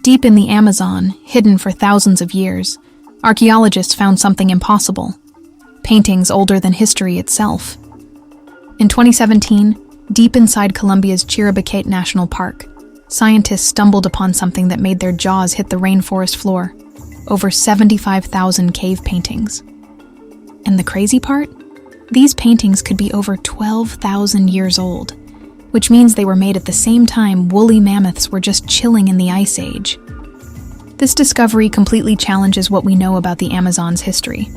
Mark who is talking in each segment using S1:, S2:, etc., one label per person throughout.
S1: Deep in the Amazon, hidden for thousands of years, archaeologists found something impossible: paintings older than history itself. In 2017, deep inside Colombia's Chiribicate National Park, scientists stumbled upon something that made their jaws hit the rainforest floor: over 75,000 cave paintings. And the crazy part? These paintings could be over 12,000 years old, which means they were made at the same time woolly mammoths were just chilling in the Ice Age. This discovery completely challenges what we know about the Amazon's history.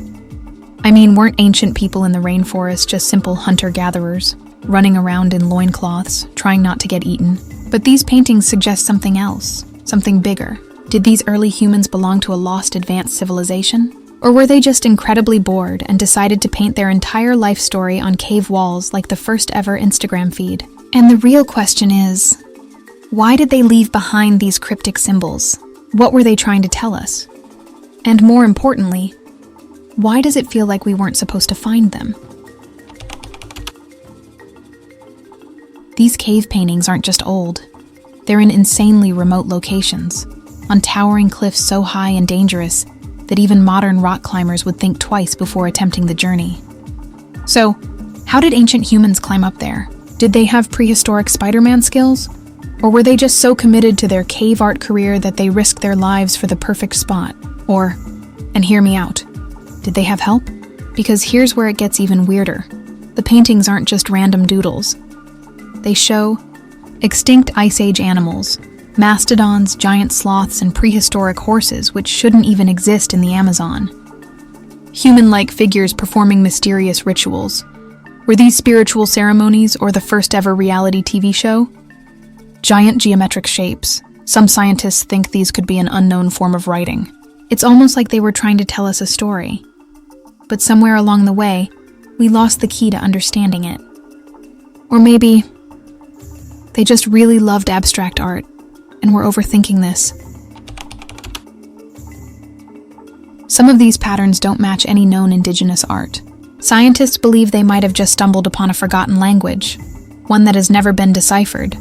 S1: I mean, weren't ancient people in the rainforest just simple hunter-gatherers, running around in loincloths, trying not to get eaten? But these paintings suggest something else, something bigger. Did these early humans belong to a lost advanced civilization? Or were they just incredibly bored and decided to paint their entire life story on cave walls like the first ever Instagram feed? And the real question is, why did they leave behind these cryptic symbols? What were they trying to tell us? And more importantly, why does it feel like we weren't supposed to find them? These cave paintings aren't just old. They're in insanely remote locations, on towering cliffs so high and dangerous that even modern rock climbers would think twice before attempting the journey. So, how did ancient humans climb up there? Did they have prehistoric Spider-Man skills? Or were they just so committed to their cave art career that they risked their lives for the perfect spot? Or, and hear me out, did they have help? Because here's where it gets even weirder. The paintings aren't just random doodles. They show extinct Ice Age animals, mastodons, giant sloths, and prehistoric horses which shouldn't even exist in the Amazon. Human-like figures performing mysterious rituals. Were these spiritual ceremonies or the first ever reality TV show? Giant geometric shapes. Some scientists think these could be an unknown form of writing. It's almost like they were trying to tell us a story. But somewhere along the way, we lost the key to understanding it. Or maybe they just really loved abstract art, and we're overthinking this. Some of these patterns don't match any known indigenous art. Scientists believe they might have just stumbled upon a forgotten language, one that has never been deciphered.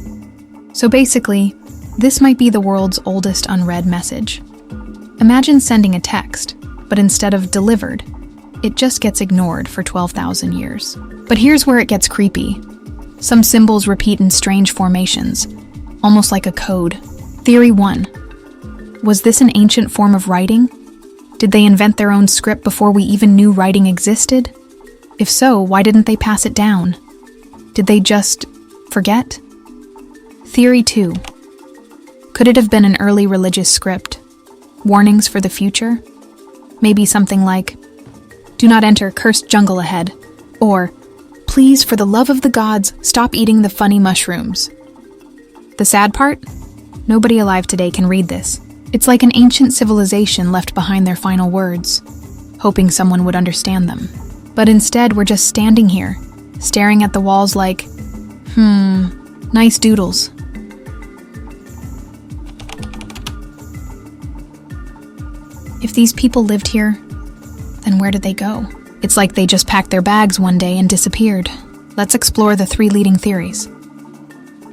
S1: So basically, this might be the world's oldest unread message. Imagine sending a text, but instead of delivered, it just gets ignored for 12,000 years. But here's where it gets creepy. Some symbols repeat in strange formations, almost like a code. Theory 1. Was this an ancient form of writing? Did they invent their own script before we even knew writing existed? If so, why didn't they pass it down? Did they just forget? Theory 2. Could it have been an early religious script? Warnings for the future? Maybe something like, "Do not enter cursed jungle ahead," or, "Please, for the love of the gods, stop eating the funny mushrooms." The sad part? Nobody alive today can read this. It's like an ancient civilization left behind their final words, hoping someone would understand them. But instead, we're just standing here, staring at the walls like, nice doodles. If these people lived here, then where did they go? It's like they just packed their bags one day and disappeared. Let's explore the 3 leading theories.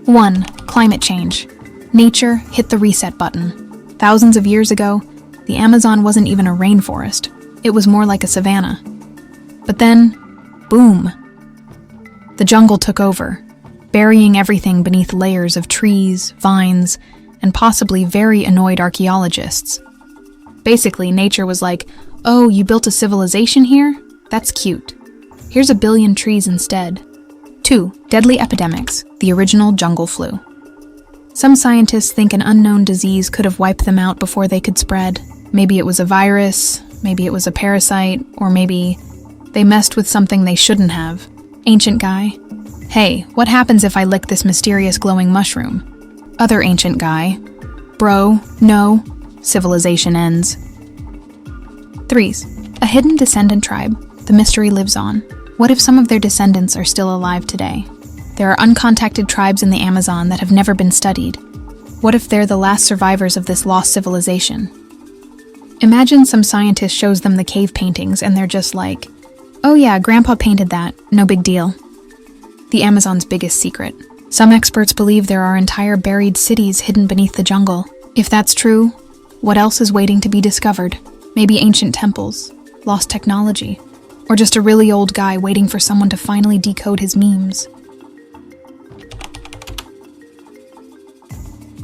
S1: 1. Climate change. Nature hit the reset button. Thousands of years ago, the Amazon wasn't even a rainforest. It was more like a savanna. But then, boom. The jungle took over, burying everything beneath layers of trees, vines, and possibly very annoyed archaeologists. Basically, nature was like, "Oh, you built a civilization here? That's cute. Here's a billion trees instead." 2. Deadly epidemics, the original jungle flu. Some scientists think an unknown disease could have wiped them out before they could spread. Maybe it was a virus, maybe it was a parasite, or maybe they messed with something they shouldn't have. Ancient guy: "Hey, what happens if I lick this mysterious glowing mushroom?" Other ancient guy: "Bro, no. Civilization ends." 3. A hidden descendant tribe. The mystery lives on. What if some of their descendants are still alive today? There are uncontacted tribes in the Amazon that have never been studied. What if they're the last survivors of this lost civilization? Imagine some scientist shows them the cave paintings and they're just like, "Oh yeah, Grandpa painted that, no big deal." The Amazon's biggest secret. Some experts believe there are entire buried cities hidden beneath the jungle. If that's true, what else is waiting to be discovered? Maybe ancient temples, lost technology, or just a really old guy waiting for someone to finally decode his memes.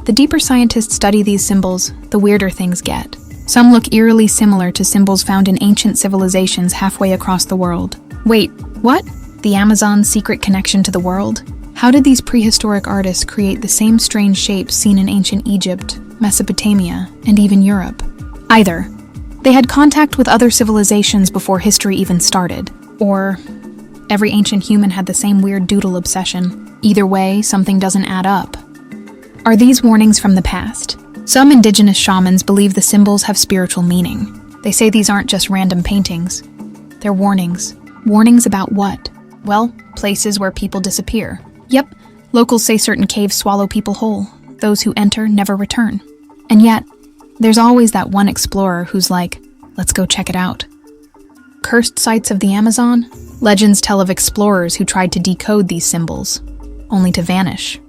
S1: The deeper scientists study these symbols, the weirder things get. Some look eerily similar to symbols found in ancient civilizations halfway across the world. Wait, what? The Amazon's secret connection to the world? How did these prehistoric artists create the same strange shapes seen in ancient Egypt, Mesopotamia, and even Europe? Either they had contact with other civilizations before history even started, or every ancient human had the same weird doodle obsession. Either way, something doesn't add up. Are these warnings from the past? Some indigenous shamans believe the symbols have spiritual meaning. They say these aren't just random paintings. They're warnings. Warnings about what? Well, places where people disappear. Yep, locals say certain caves swallow people whole. Those who enter never return. And yet, there's always that one explorer who's like, let's go check it out. Cursed sites of the Amazon? Legends tell of explorers who tried to decode these symbols, only to vanish.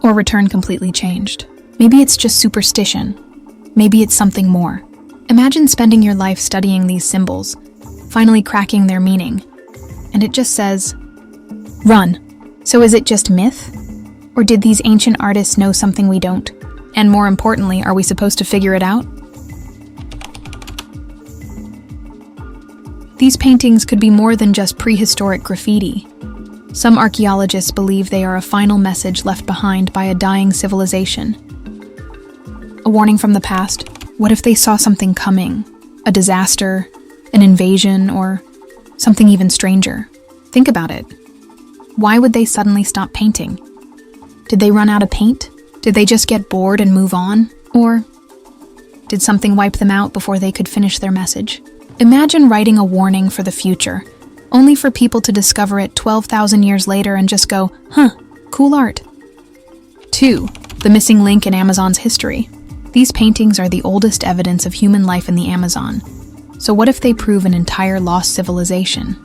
S1: Or return completely changed. Maybe it's just superstition. Maybe it's something more. Imagine spending your life studying these symbols, finally cracking their meaning, and it just says, run. So is it just myth? Or did these ancient artists know something we don't? And more importantly, are we supposed to figure it out? These paintings could be more than just prehistoric graffiti. Some archaeologists believe they are a final message left behind by a dying civilization. A warning from the past. What if they saw something coming? A disaster, an invasion, or something even stranger? Think about it. Why would they suddenly stop painting? Did they run out of paint? Did they just get bored and move on? Or did something wipe them out before they could finish their message? Imagine writing a warning for the future, only for people to discover it 12,000 years later and just go, huh, cool art. 2. The missing link in Amazon's history. These paintings are the oldest evidence of human life in the Amazon. So what if they prove an entire lost civilization?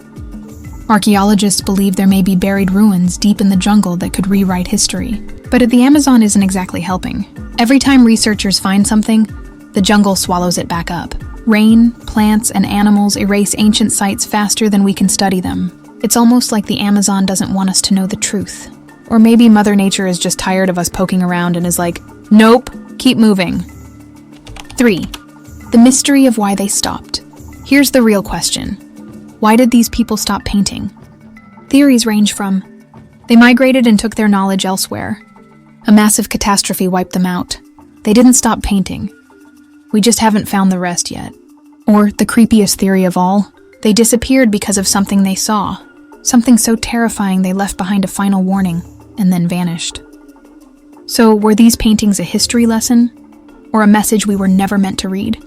S1: Archaeologists believe there may be buried ruins deep in the jungle that could rewrite history. But the Amazon isn't exactly helping. Every time researchers find something, the jungle swallows it back up. Rain, plants, and animals erase ancient sites faster than we can study them. It's almost like the Amazon doesn't want us to know the truth. Or maybe Mother Nature is just tired of us poking around and is like, nope, keep moving. 3. The mystery of why they stopped. Here's the real question. Why did these people stop painting? Theories range from, they migrated and took their knowledge elsewhere. A massive catastrophe wiped them out. They didn't stop painting. We just haven't found the rest yet. Or, the creepiest theory of all, they disappeared because of something they saw. Something so terrifying they left behind a final warning, and then vanished. So, were these paintings a history lesson? Or a message we were never meant to read?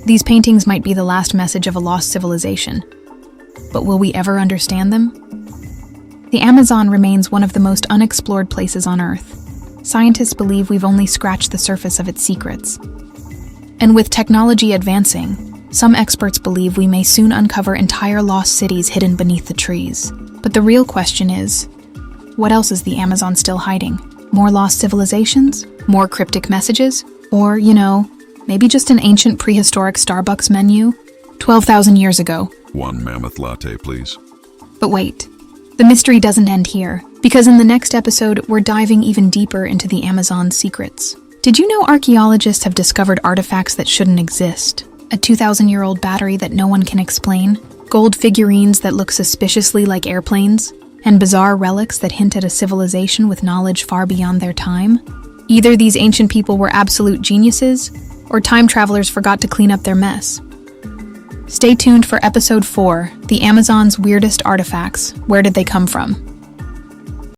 S1: These paintings might be the last message of a lost civilization. But will we ever understand them? The Amazon remains one of the most unexplored places on Earth. Scientists believe we've only scratched the surface of its secrets. And with technology advancing, some experts believe we may soon uncover entire lost cities hidden beneath the trees. But the real question is, what else is the Amazon still hiding? More lost civilizations? More cryptic messages? Or, maybe just an ancient prehistoric Starbucks menu? 12,000 years ago.
S2: 1 mammoth latte, please.
S1: But wait, the mystery doesn't end here, because in the next episode, we're diving even deeper into the Amazon's secrets. Did you know archaeologists have discovered artifacts that shouldn't exist? A 2,000-year-old battery that no one can explain? Gold figurines that look suspiciously like airplanes? And bizarre relics that hint at a civilization with knowledge far beyond their time? Either these ancient people were absolute geniuses, or time travelers forgot to clean up their mess. Stay tuned for episode 4, The Amazon's Weirdest Artifacts. Where did they come from?